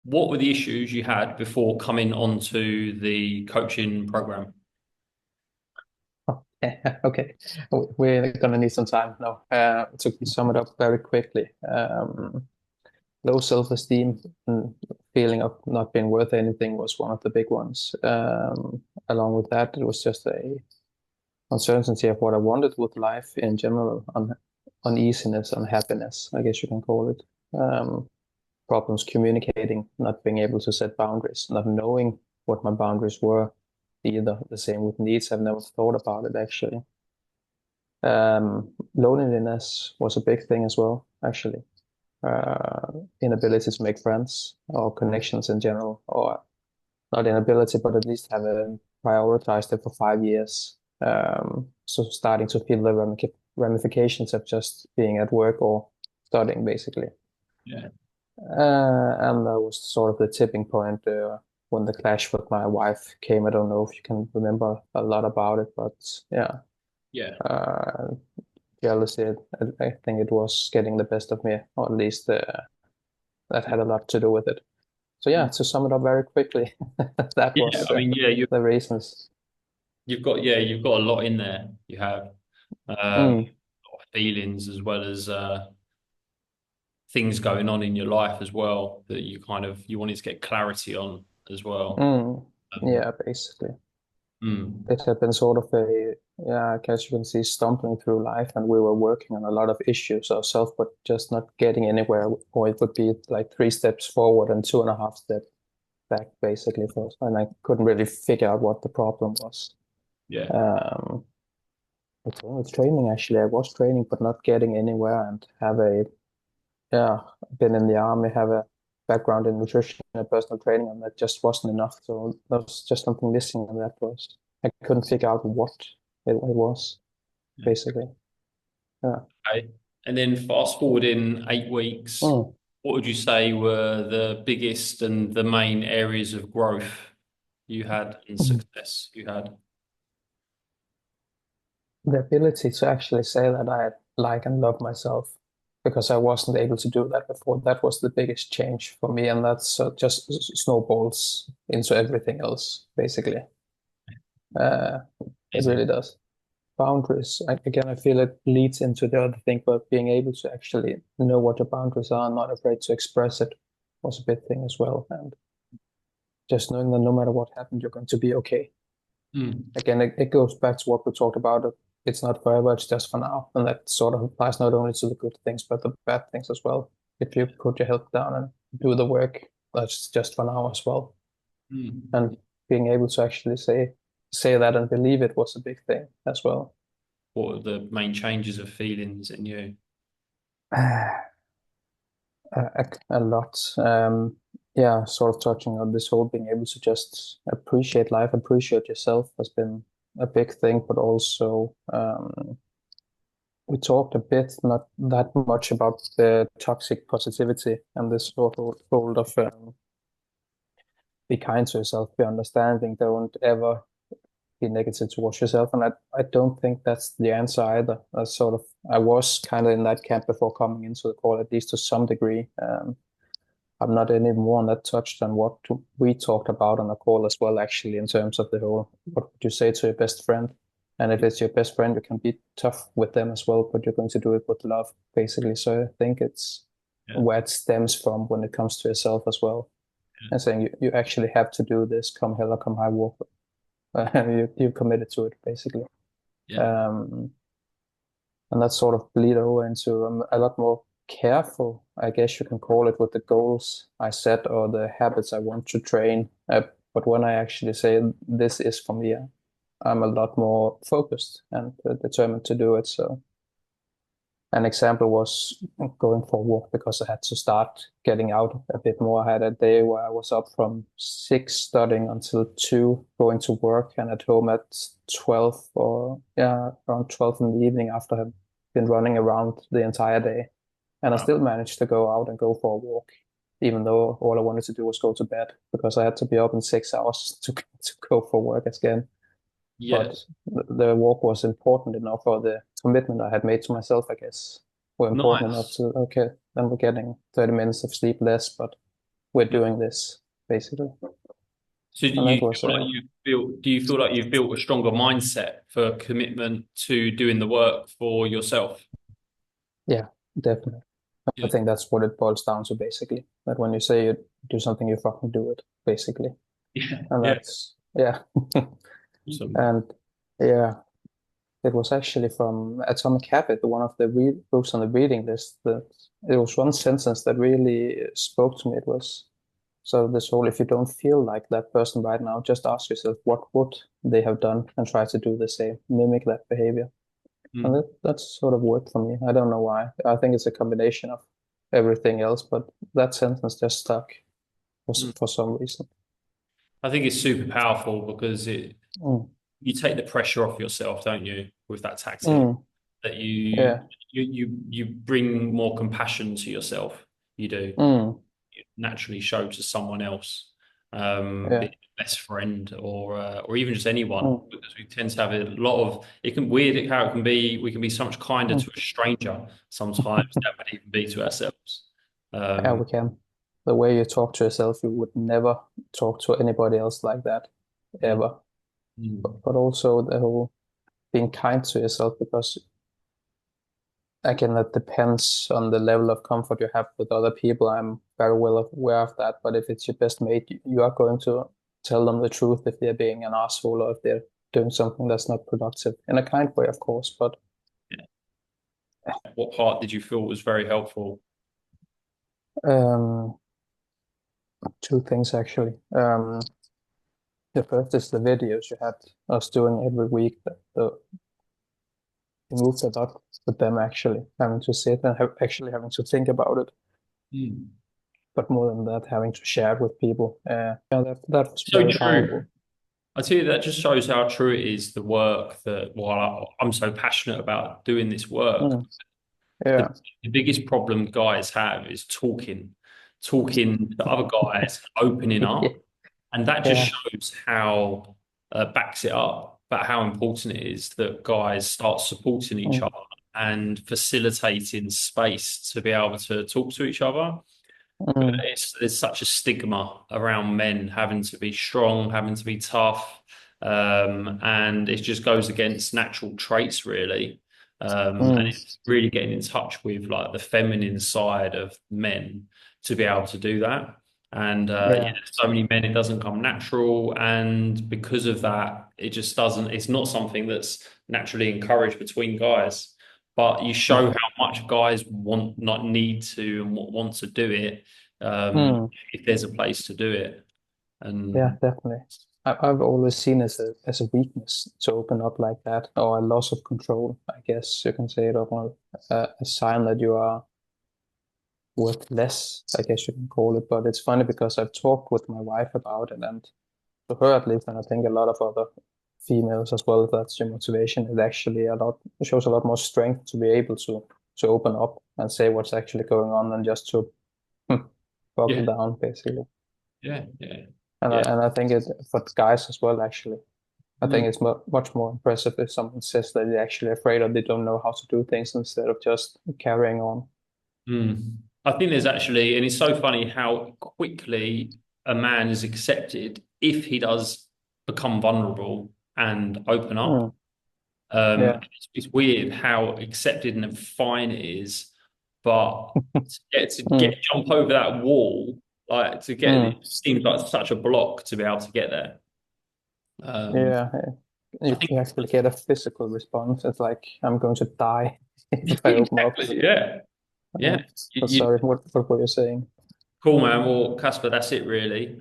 what were the issues you had before coming onto the coaching program? Okay, we're gonna need some time now. To sum it up very quickly, low self-esteem and feeling of not being worth anything was one of the big ones. Along with that, it was just a uncertainty of what I wanted with life in general, uneasiness, unhappiness, I guess you can call it. Problems communicating, not being able to set boundaries, not knowing what my boundaries were either. The same with needs. I've never thought about it actually. Loneliness was a big thing as well, actually. Inability to make friends or connections in general, or not inability, but at least have prioritized it for 5 years. So starting to feel the ramifications of just being at work or studying, basically. Yeah. And that was sort of the tipping point when the clash with my wife came. I don't know if you can remember a lot about it, but yeah, Yeah. uh, jealousy, I think it was getting the best of me, or at least that had a lot to do with it. So yeah, Mm. to sum it up very quickly, that Yeah. was I mean, yeah, the reasons. you've got a lot in there. You have Mm, feelings as well as things going on in your life as well that you wanted to get clarity on as well. mm, Um, yeah, basically. mm, It had been sort of yeah, I guess you can see stumbling through life, and we were working on a lot of issues ourselves, but just not getting anywhere. Or it would be like 3 steps forward and 2.5 steps back, basically, for us. And I couldn't really figure out what the problem was. yeah. Um, with training, actually, I was training, but not getting anywhere, and have yeah, been in the army, have a background in nutrition and personal training, and that just wasn't enough. So there was just something missing, and that was I couldn't figure out what it was Yeah. basically. Yeah. Okay. And then fast forward in 8 weeks, Mm. what would you say were the biggest and the main areas of growth you had and Mm. success you had? The ability to actually say that I like and love myself, because I wasn't able to do that before. That was the biggest change for me, and that's just snowballs into everything else, basically. Uh, it Amazing. really does. Boundaries, again, I feel it leads into the other thing, but being able to actually know what your boundaries are, not afraid to express it, was a big thing as well. And just knowing that no matter what happened, you're going to be okay. Mm. Again, it goes back to what we talked about. It's not forever, it's just for now. And that sort of applies not only to the good things, but the bad things as well. If you put your head down and do the work, that's just for now as well. Mm. And being able to actually say that and believe it was a big thing as well. What are the main changes of feelings in you? A lot. Yeah, sort of touching on this whole being able to just appreciate life, appreciate yourself has been a big thing, but also we talked a bit, not that much, about the toxic positivity and this sort of hold of be kind to yourself, be understanding, don't ever be negative towards yourself. And I don't think that's the answer either. I was kind of in that camp before coming into the call, at least to some degree. I'm not any more on that touched on what we talked about on the call as well, actually, in terms of the whole, what would you say to your best friend? And if it's your best friend, you can be tough with them as well, but you're going to do it with love, basically. So I think it's Yeah. where it stems from when it comes to yourself as well. And saying you actually have to do this, come hell or come high water. You've committed to it, basically. Yeah. Um, and that sort of bleed over into a lot more careful, I guess you can call it, with the goals I set or the habits I want to train. But when I actually say this is for me, I'm a lot more focused and determined to do it. So an example was going for a walk, because I had to start getting out a bit more. I had a day where I was up from 6 studying until 2 going to work, and at home at 12, or yeah, around 12 in the evening, after I've been running around the entire day. And I Wow. still managed to go out and go for a walk, even though all I wanted to do was go to bed, because I had to be up in 6 hours to go for work again. Yeah. But the walk was important enough, or the commitment I had made to myself, I guess, were important enough Nice. to, okay, then we're getting 30 minutes of sleep less, but we're doing this basically. So do And that you was feel like do you feel like you've built a stronger mindset for commitment to doing the work for yourself? yeah, definitely. I Yeah. think that's what it boils down to basically. That when you say you do something, you fucking do it basically. Yeah. And Yeah. that's yeah. Awesome. And yeah, it was actually from Atomic Habit, one of the books on the reading list. That it was one sentence that really spoke to me. It was so this whole if you don't feel like that person right now, just ask yourself what would they have done and try to do the same, mimic that behavior. And Mm, that's sort of worked for me. I don't know why. I think it's a combination of everything else, but that sentence just stuck mm. for some reason. I think it's super powerful because it Mm, you take the pressure off yourself, don't you, with that tactic? mm, That yeah. you bring more compassion to yourself. You do. Mm, You naturally show to someone else, be yeah. it a best friend or even just anyone, Mm, because we tend to have a lot of it can weird how it can be. We can be so much kinder mm. to a stranger sometimes than would even be to ourselves. Yeah, Um, we can. The way you talk to yourself, you would never talk to anybody else like that, mm, ever. mm, But also the whole being kind to yourself, because again, that depends on the level of comfort you have with other people. I'm very well aware of that. But if it's your best mate, you are going to tell them the truth if they're being an asshole or if they're doing something that's not productive in a kind way, of course. But yeah. What part did you feel was very helpful? um, two things actually. The first is the videos you had us doing every week. It moved a lot with them actually having to sit and actually having to think about it. Mm. But more than that, having to share it with people. Yeah, that was So very true. powerful. I tell you, that just shows how true it is, the work that while I'm so passionate about doing this work, Mm, the, yeah. the biggest problem guys have is talking to other guys, opening up. And that just Yeah. shows how, backs it up, about how important it is that guys start supporting each Mm, other and facilitating space to be able to talk to each other. mm, There's such a stigma around men having to be strong, having to be tough, and it just goes against natural traits, really. And mm. it's really getting in touch with like the feminine side of men to be able to do that. And yeah, Yeah. there's so many men, it doesn't come natural, and because of that, it just doesn't. It's not something that's naturally encouraged between guys. But you show No. how much guys want, not need to, and want to do it, Mm, if there's a place to do it. yeah, And definitely. I've always seen as a weakness to open up like that, or a loss of control, I guess you can say it, or a sign that you are worth less, I guess you can call it. But it's funny because I've talked with my wife about it, and to her at least, and I think a lot of other females as well, if that's your motivation, it actually it shows a lot more strength to be able to open up and say what's actually going on than just to buckle yeah, down basically. yeah, yeah, And yeah. I think it for guys as well actually. I think Mm, it's much more impressive if someone says that they're actually afraid or they don't know how to do things instead of just carrying on. mm. I think there's actually, and it's so funny how quickly a man is accepted if he does become vulnerable and open up. Mm, yeah. It's weird how accepted and fine it is, but to get Mm, jump over that wall, like to get it mm, seems like such a block to be able to get there. Um, yeah. I You think actually get a physical response. It's like I'm going to die if I open up. exactly, yeah, yeah. But sorry, what were you saying? Cool, man. Well, Casper, that's it really.